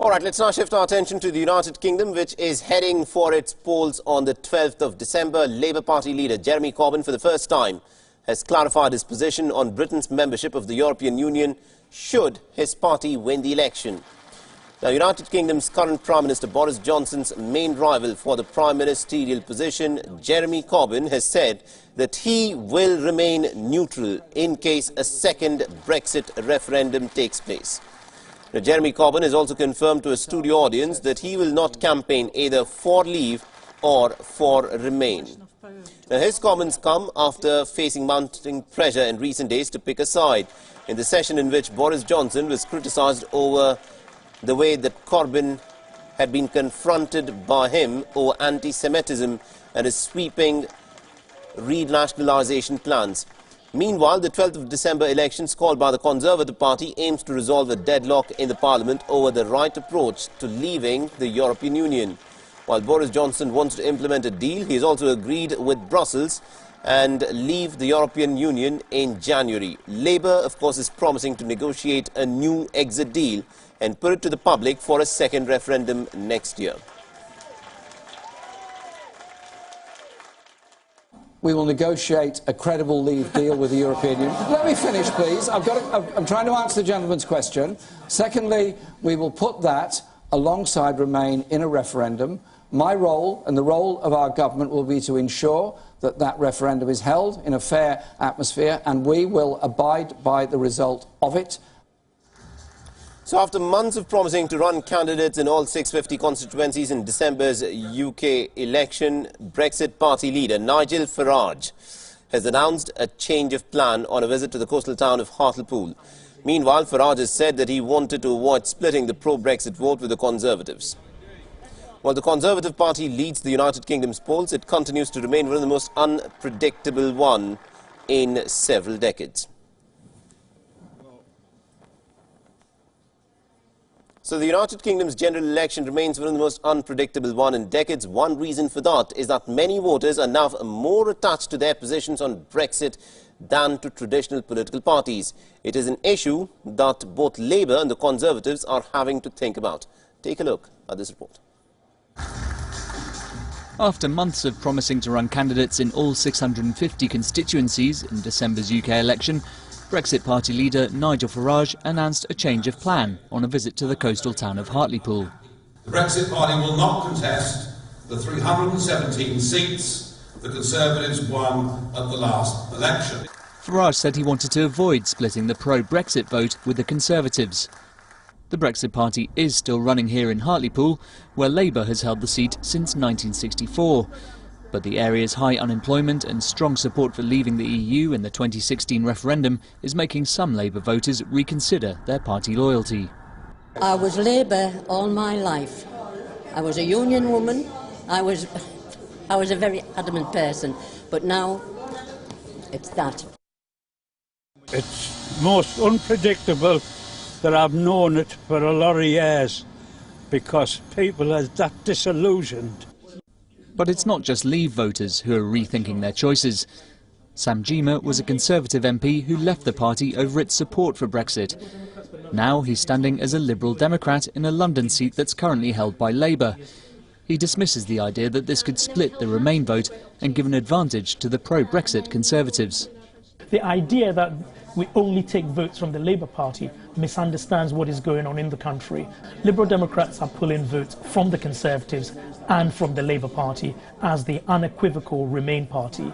All right, let's now shift our attention to the United Kingdom, which is heading for its polls on the 12th of December. Labour Party leader Jeremy Corbyn, for the first time, has clarified his position on Britain's membership of the European Union should his party win the election. Now, United Kingdom's current Prime Minister Boris Johnson's main rival for the prime ministerial position, Jeremy Corbyn, has said that he will remain neutral in case a second Brexit referendum takes place. Now, Jeremy Corbyn has also confirmed to a studio audience that he will not campaign either for Leave or for Remain. Now, his comments come after facing mounting pressure in recent days to pick a side in the session in which Boris Johnson was criticised over the way that Corbyn had been confronted by him over anti-Semitism and his sweeping renationalisation plans. Meanwhile, the 12th of December elections called by the Conservative Party aims to resolve a deadlock in the Parliament over the right approach to leaving the European Union. While Boris Johnson wants to implement a deal, he has also agreed with Brussels and leave the European Union in January. Labour, of course, is promising to negotiate a new exit deal and put it to the public for a second referendum next year. We will negotiate a credible leave deal with the European Union. Let me finish, please. I'm trying to answer the gentleman's question. Secondly, we will put that alongside Remain in a referendum. My role and the role of our government will be to ensure that that referendum is held in a fair atmosphere, and we will abide by the result of it. So after months of promising to run candidates in all 650 constituencies in December's UK election, Brexit party leader Nigel Farage has announced a change of plan on a visit to the coastal town of Hartlepool. Meanwhile, Farage has said that he wanted to avoid splitting the pro-Brexit vote with the Conservatives. While the Conservative Party leads the United Kingdom's polls, it continues to remain one of the most unpredictable one in several decades. So the United Kingdom's general election remains one of the most unpredictable one in decades. One reason for that is that many voters are now more attached to their positions on Brexit than to traditional political parties. It is an issue that both Labour and the Conservatives are having to think about. Take a look at this report. After months of promising to run candidates in all 650 constituencies in December's UK election, Brexit party leader Nigel Farage announced a change of plan on a visit to the coastal town of Hartlepool. The Brexit party will not contest the 317 seats the Conservatives won at the last election. Farage said he wanted to avoid splitting the pro-Brexit vote with the Conservatives. The Brexit party is still running here in Hartlepool, where Labour has held the seat since 1964. But the area's high unemployment and strong support for leaving the EU in the 2016 referendum is making some Labour voters reconsider their party loyalty. I was Labour all my life. I was a union woman. I was a very adamant person. But now, it's that. It's most unpredictable that I've known it for a lot of years, because people are that disillusioned. But it's not just Leave voters who are rethinking their choices. Sam Gyimah was a Conservative MP who left the party over its support for Brexit. Now he's standing as a Liberal Democrat in a London seat that's currently held by Labour. He dismisses the idea that this could split the Remain vote and give an advantage to the pro-Brexit Conservatives. The idea that we only take votes from the Labour Party misunderstands what is going on in the country. Liberal Democrats are pulling votes from the Conservatives and from the Labour Party as the unequivocal Remain party.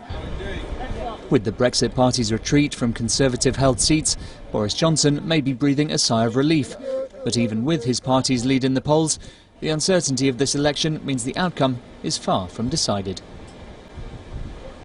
With the Brexit party's retreat from Conservative-held seats, Boris Johnson may be breathing a sigh of relief. But even with his party's lead in the polls, the uncertainty of this election means the outcome is far from decided.